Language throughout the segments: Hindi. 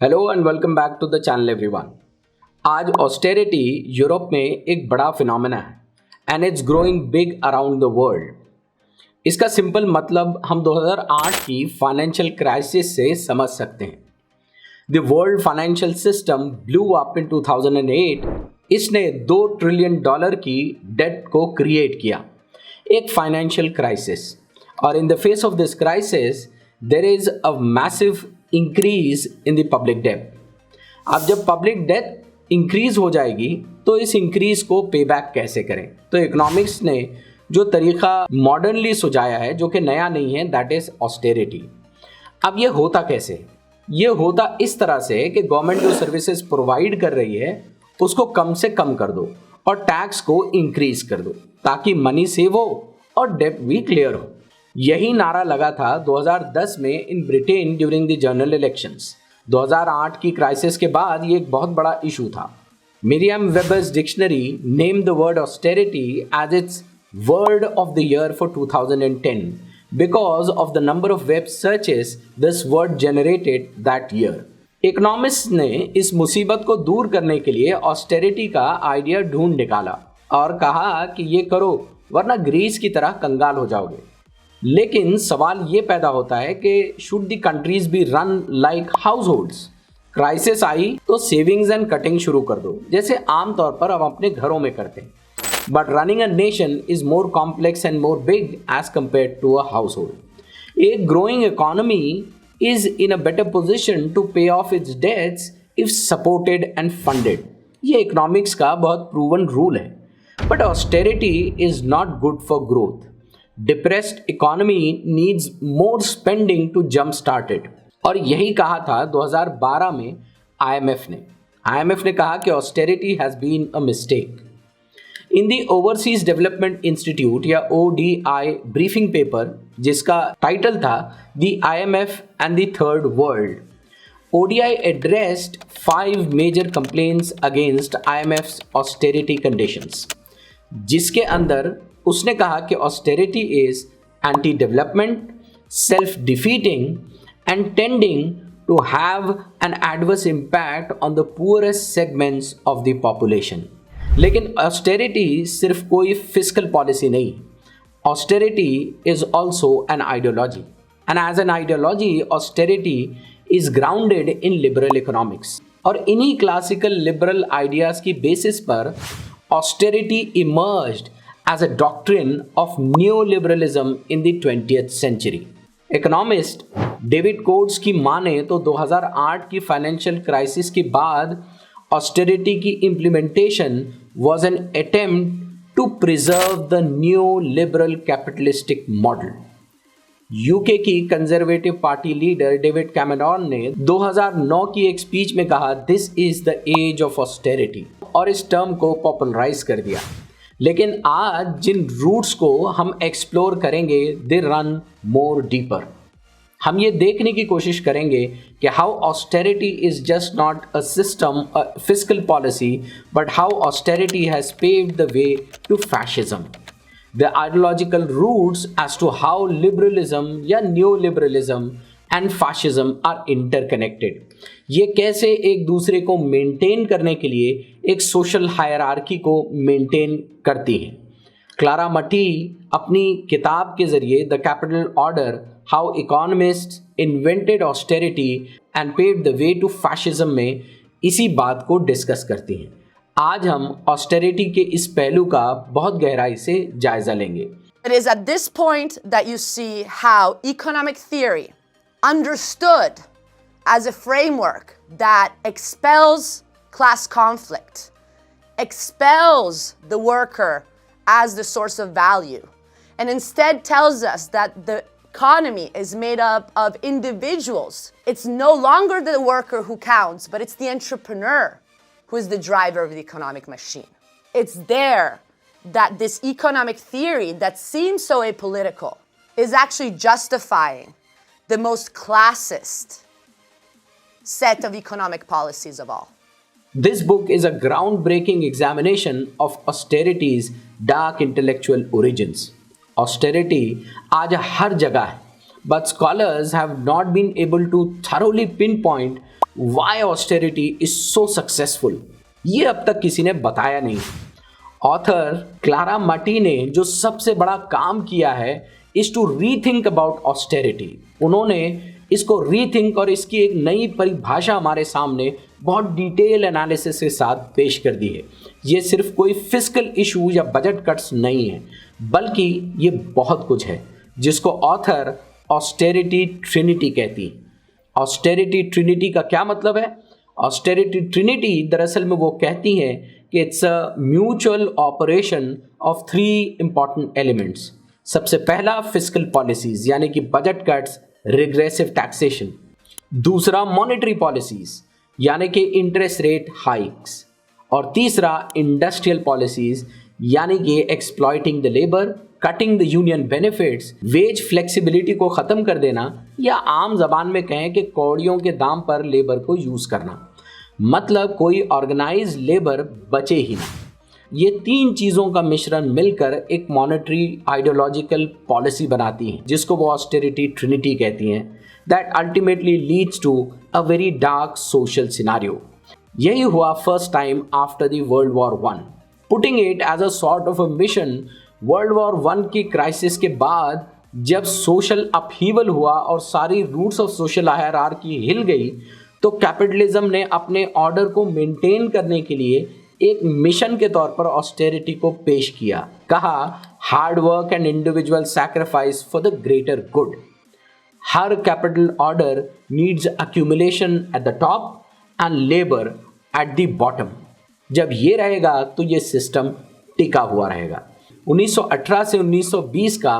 Hello and welcome back to the channel everyone. आज ऑस्टेरिटी यूरोप में एक बड़ा फिनोमेना है and it's growing big around the world. इसका सिंपल मतलब हम 2008 की फाइनेंशियल क्राइसिस से समझ सकते हैं। The world financial system blew up in 2008। इसने $2 ट्रिलियन की डेट को क्रिएट किया, एक फाइनेंशियल क्राइसिस। और in the face of this crisis there is a massive increase in the public debt. अब जब पब्लिक डेट इंक्रीज हो जाएगी तो इस इंक्रीज को पे बैक कैसे करें? तो इकोनॉमिक्स ने जो तरीका मॉडर्नली सुझाया है, जो कि नया नहीं है, दैट इज ऑस्टेरिटी। अब ये होता कैसे? ये होता इस तरह से कि गवर्नमेंट जो सर्विसेज प्रोवाइड कर रही है उसको कम से कम कर दो और टैक्स को इंक्रीज कर दो ताकि मनी सेव हो और डेट भी क्लियर हो। यही नारा लगा था 2010 में in Britain during the general elections. 2008 की क्राइसिस के बाद ये एक बहुत बड़ा इशू था। Merriam Webster's dictionary name the word austerity as its word of the year for 2010 because of the number of web searches this word generated that year. Economist ने इस मुसीबत को दूर करने के लिए ऑस्टेरिटी का आइडिया ढूंढ निकाला और कहा कि ये करो वरना ग्रीस की तरह कंगाल हो जाओगे। लेकिन सवाल ये पैदा होता है कि should the countries be run like households? Crisis आई तो सेविंग्स एंड कटिंग शुरू कर दो, जैसे आमतौर पर हम अपने घरों में करते हैं। But running a nation is more complex and more big as compare to a household. A growing economy is in a better position to pay off its debts if supported and funded. ये इकोनॉमिक्स का बहुत प्रूवन रूल है। But austerity is not good for growth. Depressed economy needs more spending to jump start it. और यही कहा था 2012 में आईएमएफ ने कहा कि austerity has been a mistake. In the overseas development institute या ओडीआई ब्रीफिंग पेपर, जिसका टाइटल था the IMF and the third world, ODI addressed 5 major complaints against IMF's austerity conditions, जिसके अंदर उसने कहा कि austerity is anti development, self defeating and tending to have an adverse impact on the poorest segments of the population. लेकिन ऑस्टेरिटी सिर्फ कोई फिस्कल पॉलिसी नहीं, austerity is also an ideology and as an ideology austerity is grounded in liberal economics. और इन्हीं क्लासिकल लिबरल आइडियाज की बेसिस पर austerity emerged as a doctrine of neoliberalism in the 20th century. Economist David कोड्स की माने तो 2008 की फाइनेंशियल क्राइसिस के बाद ऑस्टेरिटी की implementation was an attempt to preserve the new liberal capitalistic model. UK की Conservative Party leader David Cameron ने 2009 की एक स्पीच में कहा, this is the age of austerity, और इस टर्म को पॉपुलराइज कर दिया। लेकिन आज जिन रूट्स को हम एक्सप्लोर करेंगे दे रन मोर डीपर। हम ये देखने की कोशिश करेंगे कि how austerity is just not a system, a fiscal policy, but how austerity has paved the way to fascism. The ideological roots as to how liberalism या new liberalism and fascism are interconnected. ये कैसे एक दूसरे को मेंटेन करने के लिए एक सोशल हायरार्की को मेंटेन करती है। क्लारा मटी अपनी किताब के जरिए the capital order, how economists invented austerity and paved the way to fascism में इसी बात को डिस्कस करती हैं। आज हम ऑस्टेरिटी के इस पहलू का बहुत गहराई से जायजा लेंगे। It is at this point that you see how economic theory, understood as a framework that expels class conflict, expels the worker as the source of value, and instead tells us that the economy is made up of individuals. It's no longer the worker who counts, but it's the entrepreneur who is the driver of the economic machine. It's there that this economic theory that seems so apolitical is actually justifying the most classist set of economic policies of all. This book is a groundbreaking examination of austerity's dark intellectual origins. Austerity आज हर जगह है, but scholars have not been able to thoroughly pinpoint why austerity is so successful, ये अब तक किसी ने बताया नहीं। ऑथर क्लारा मटी ने जो सबसे बड़ा काम किया है is to rethink about austerity. उन्होंने इसको रीथिंक और इसकी एक नई परिभाषा हमारे सामने बहुत डिटेल एनालिसिस के साथ पेश कर दी है। ये सिर्फ कोई फिस्कल इशू या बजट कट्स नहीं है, बल्कि ये बहुत कुछ है जिसको ऑथर ऑस्टेरिटी ट्रिनिटी कहती। ऑस्टेरिटी ट्रिनिटी का क्या मतलब है? ऑस्टेरिटी ट्रिनिटी दरअसल में वो कहती हैं कि it's a mutual operation of 3 important elements. सबसे पहला फिस्कल पॉलिसीज यानी कि बजट कट्स, रिग्रेसिव टैक्सेशन। दूसरा मॉनेटरी पॉलिसीज यानी कि इंटरेस्ट रेट हाइक्स। और तीसरा इंडस्ट्रियल पॉलिसीज यानी कि exploiting the labour, cutting the union benefits, wage flexibility को ख़त्म कर देना, या आम जबान में कहें कि कौड़ियों के दाम पर लेबर को यूज़ करना। मतलब कोई ऑर्गेनाइज लेबर बचे ही ना। ये 3 चीज़ों का मिश्रण मिलकर एक मॉनेटरी आइडियोलॉजिकल पॉलिसी बनाती है जिसको वो ऑस्टेरिटी ट्रिनिटी कहती हैं, that ultimately leads to a very dark social scenario. यही हुआ first time after the world war 1। Putting it as a sort of a mission, world war 1 की क्राइसिस के बाद जब सोशल अपहीवल हुआ और सारी रूट्स ऑफ सोशल हायरार्की हिल गई, तो कैपिटलिज्म ने अपने ऑर्डर को मेंटेन करने के लिए एक मिशन के तौर पर ऑस्टेरिटी को पेश किया। कहा, hard work and individual sacrifice for the greater good. Her capital order needs accumulation at the top and labour at the bottom. जब ये रहेगा तो ये सिस्टम टिका हुआ रहेगा। 1918 से 1920 का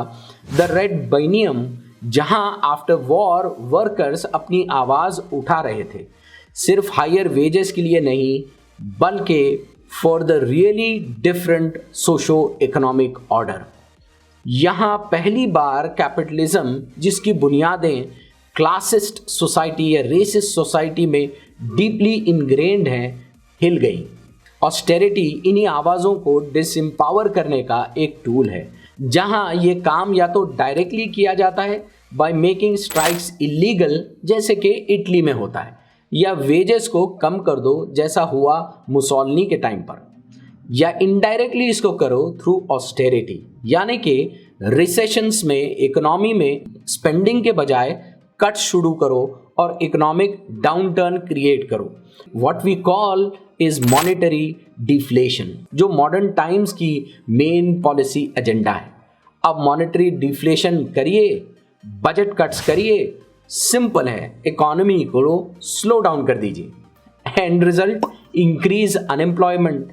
द रेड बाइनियम, जहां आफ्टर वॉर वर्कर्स अपनी आवाज़ उठा रहे थे, सिर्फ हायर वेजेस के लिए नहीं बल्कि for the really different socio economic order. यहाँ पहली बार कैपिटलिज्म, जिसकी बुनियादें क्लासिस्ट सोसाइटी या रेसिस्ट सोसाइटी में डीपली इनग्रेन्ड हैं, हिल गई। ऑस्टेरिटी इन्हीं आवाज़ों को डिसएम्पावर करने का एक टूल है, जहां ये काम या तो डायरेक्टली किया जाता है बाय मेकिंग स्ट्राइक्स इलीगल, जैसे कि इटली में होता है, या वेजेस को कम कर दो जैसा हुआ मुसोलिनी के टाइम पर, या इनडायरेक्टली इसको करो थ्रू ऑस्टेरिटी, यानी कि रिसेशंस में इकोनॉमी में स्पेंडिंग के बजाय कट शुरू करो और इकोनॉमिक डाउनटर्न क्रिएट करो। What we call is monetary deflation, जो मॉडर्न टाइम्स की मेन पॉलिसी एजेंडा है। अब मॉनेटरी डिफ्लेशन करिए, बजट कट्स करिए, सिंपल है, इकोनॉमी को स्लो डाउन कर दीजिए। एंड रिजल्ट इंक्रीज अनएम्प्लॉयमेंट,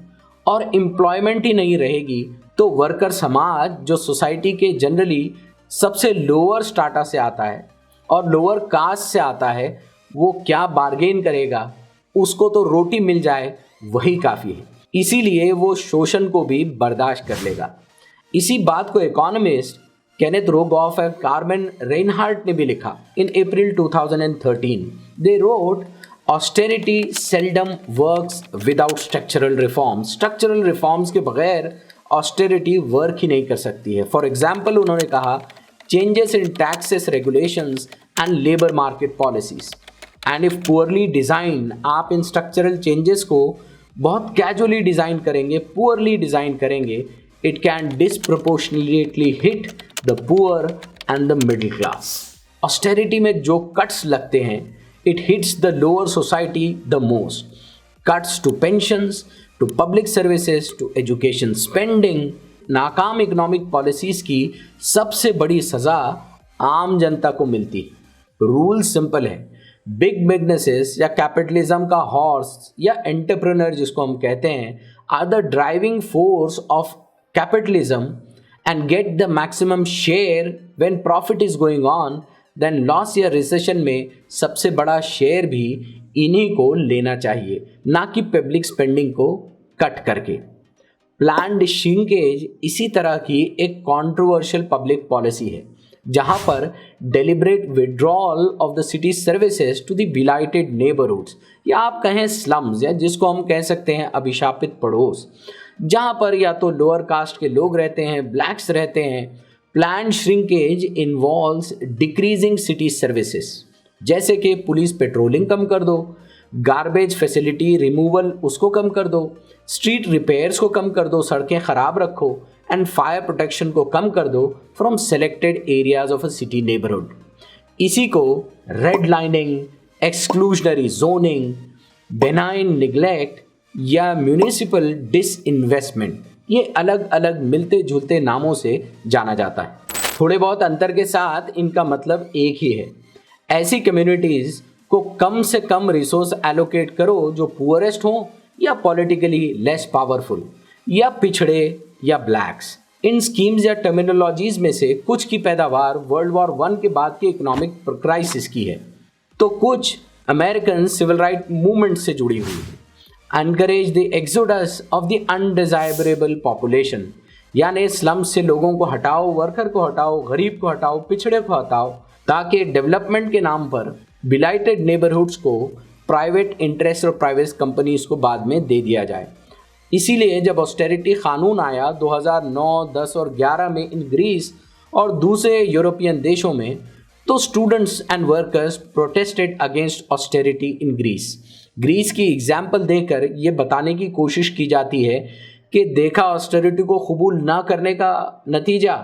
और एम्प्लॉयमेंट ही नहीं रहेगी तो वर्कर समाज, जो सोसाइटी के जनरली सबसे लोअर स्टाटा से आता है और लोअर कास्ट से आता है, वो क्या बार्गेन करेगा? उसको तो रोटी मिल जाए वही काफ़ी है। इसीलिए वो शोषण को भी बर्दाश्त कर लेगा। इसी बात को इकोनॉमिस्ट केनेथ रोगॉफ और कार्मेन रेनहार्ट ने भी लिखा इन अप्रैल 2013। They wrote, austerity seldom works without structural reforms. Structural reforms के बगैर ऑस्टेरिटी वर्क ही नहीं कर सकती है। फॉर एग्जाम्पल उन्होंने कहा, changes in taxes, regulations and labour market policies. And if poorly design, आप इन स्ट्रक्चरल चेंजेस को बहुत कैजुअली डिज़ाइन करेंगे, पुअरली डिज़ाइन करेंगे, it can disproportionately hit the poor and the middle class. Austerity में जो कट्स लगते हैं, it hits the lower society the most. Cuts to pensions, to public services, to education spending. नाकाम इकोनॉमिक पॉलिसीज़ की सबसे बड़ी सज़ा आम जनता को मिलती है। रूल सिंपल है, बिग बिजनेसेस या कैपिटलिज्म का हॉर्स या एंटरप्रेन्योर जिसको हम कहते हैं, are the driving force of capitalism and get the maximum share when profit is going on, then loss या रिसेशन में सबसे बड़ा शेयर भी इन्हीं को लेना चाहिए, ना कि पब्लिक स्पेंडिंग को कट करके। प्लान्ड श्रिंकेज इसी तरह की एक कंट्रोवर्शियल पब्लिक पॉलिसी है, जहां पर deliberate withdrawal of the city services to the blighted neighbourhoods, या आप कहें स्लम्स, या जिसको हम कह सकते हैं अभिशापित पड़ोस, जहां पर या तो लोअर कास्ट के लोग रहते हैं, ब्लैक्स रहते हैं। Planned shrinkage involves decreasing city services, जैसे कि पुलिस पेट्रोलिंग कम कर दो, गार्बेज फैसिलिटी रिमूवल उसको कम कर दो, स्ट्रीट रिपेयर्स को कम कर दो, सड़कें ख़राब रखो, एंड फायर प्रोटेक्शन को कम कर दो from selected areas of a city neighbourhood. इसी को red lining, exclusionary zoning, benign neglect या म्यूनिसिपल डिसइन्वेस्टमेंट, ये अलग अलग मिलते जुलते नामों से जाना जाता है। थोड़े बहुत अंतर के साथ इनका मतलब एक ही है। ऐसी कम्युनिटीज़ को कम से कम रिसोर्स एलोकेट करो जो पुअरेस्ट हो या पॉलिटिकली लेस पावरफुल या पिछड़े या ब्लैक्स। इन स्कीम्स या टर्मिनोलॉजीज में से कुछ की पैदावार वर्ल्ड वॉर 1 के बाद के इकोनॉमिक क्राइसिस की है, तो कुछ अमेरिकन सिविल राइट मूवमेंट से जुड़ी हुई है। Encourage the exodus of the undesirable population, यानी स्लम्स से लोगों को हटाओ, वर्कर को हटाओ, गरीब को हटाओ, पिछड़े को हटाओ, ताकि डेवलपमेंट के नाम पर बिलाइटेड नेबरहुड्स को प्राइवेट इंटरेस्ट और प्राइवेट कंपनीज को बाद में दे दिया जाए। इसीलिए जब ऑस्टेरिटी कानून आया 2009, 10 और 11 में इन ग्रीस और दूसरे यूरोपियन देशों में, तो students and workers protested against austerity in Greece. Greece की एग्जाम्पल देकर ये बताने की कोशिश की जाती है कि देखा ऑस्टेरिटी को कबूल ना करने का नतीजा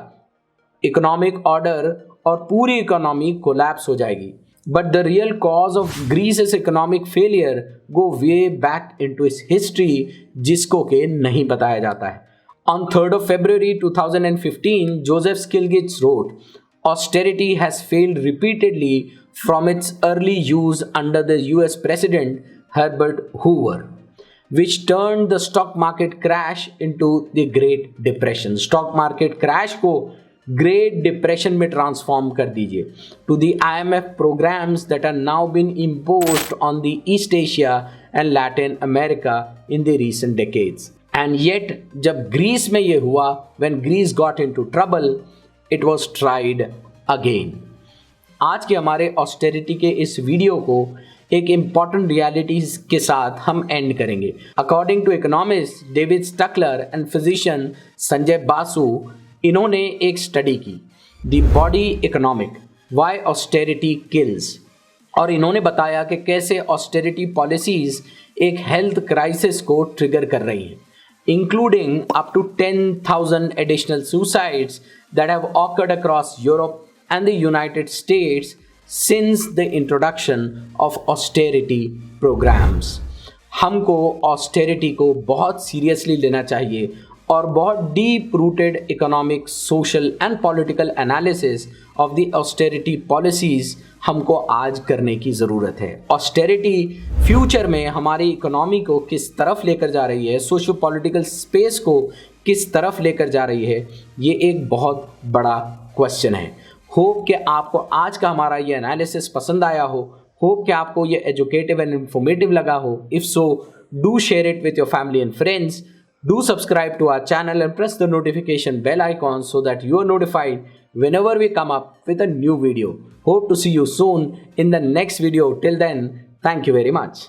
इकोनॉमिक ऑर्डर और पूरी इकोनॉमी कोलैप्स हो जाएगी। But the real cause of Greece's economic failure go way back into its history, जिसको के नहीं बताया जाता है। On 3rd of February 2015, Joseph Stiglitz wrote, "Austerity has failed repeatedly from its early use under the US President Herbert Hoover, which turned the stock market crash into the Great Depression." Stock market crash को ग्रेट डिप्रेशन में ट्रांसफॉर्म कर दीजिए। To the IMF programs that are now been imposed on the East Asia and Latin America in the recent decades. And yet जब ग्रीस में ये हुआ, when Greece got into trouble, it was tried again. आज के हमारे ऑस्टेरिटी के इस वीडियो को एक इम्पॉर्टेंट रियलिटीज के साथ हम एंड करेंगे। According to economist David Stuckler and physician Sanjay Basu, इन्होंने एक स्टडी की, The Body Economic, why austerity kills, और इन्होंने बताया कि कैसे ऑस्टेरिटी पॉलिसीज एक हेल्थ क्राइसिस को ट्रिगर कर रही हैं, including up to 10,000 additional suicides that have occurred across Europe and the United States since the introduction of austerity programmes. हमको ऑस्टेरिटी को बहुत सीरियसली लेना चाहिए और बहुत deep rooted economic, social and political analysis of the austerity policies हमको आज करने की ज़रूरत है। ऑस्टेरिटी फ्यूचर में हमारी इकोनॉमी को किस तरफ लेकर जा रही है, सोशो पॉलिटिकल स्पेस को किस तरफ लेकर जा रही है, ये एक बहुत बड़ा क्वेश्चन है। होप कि आपको आज का हमारा ये एनालिसिस पसंद आया हो, होप कि आपको ये एजुकेटिव एंड इन्फॉर्मेटिव लगा हो। If so, do share it with your family and friends. Do subscribe to our channel and press the notification bell icon so that you are notified whenever we come up with a new video. Hope to see you soon in the next video. Till then, thank you very much.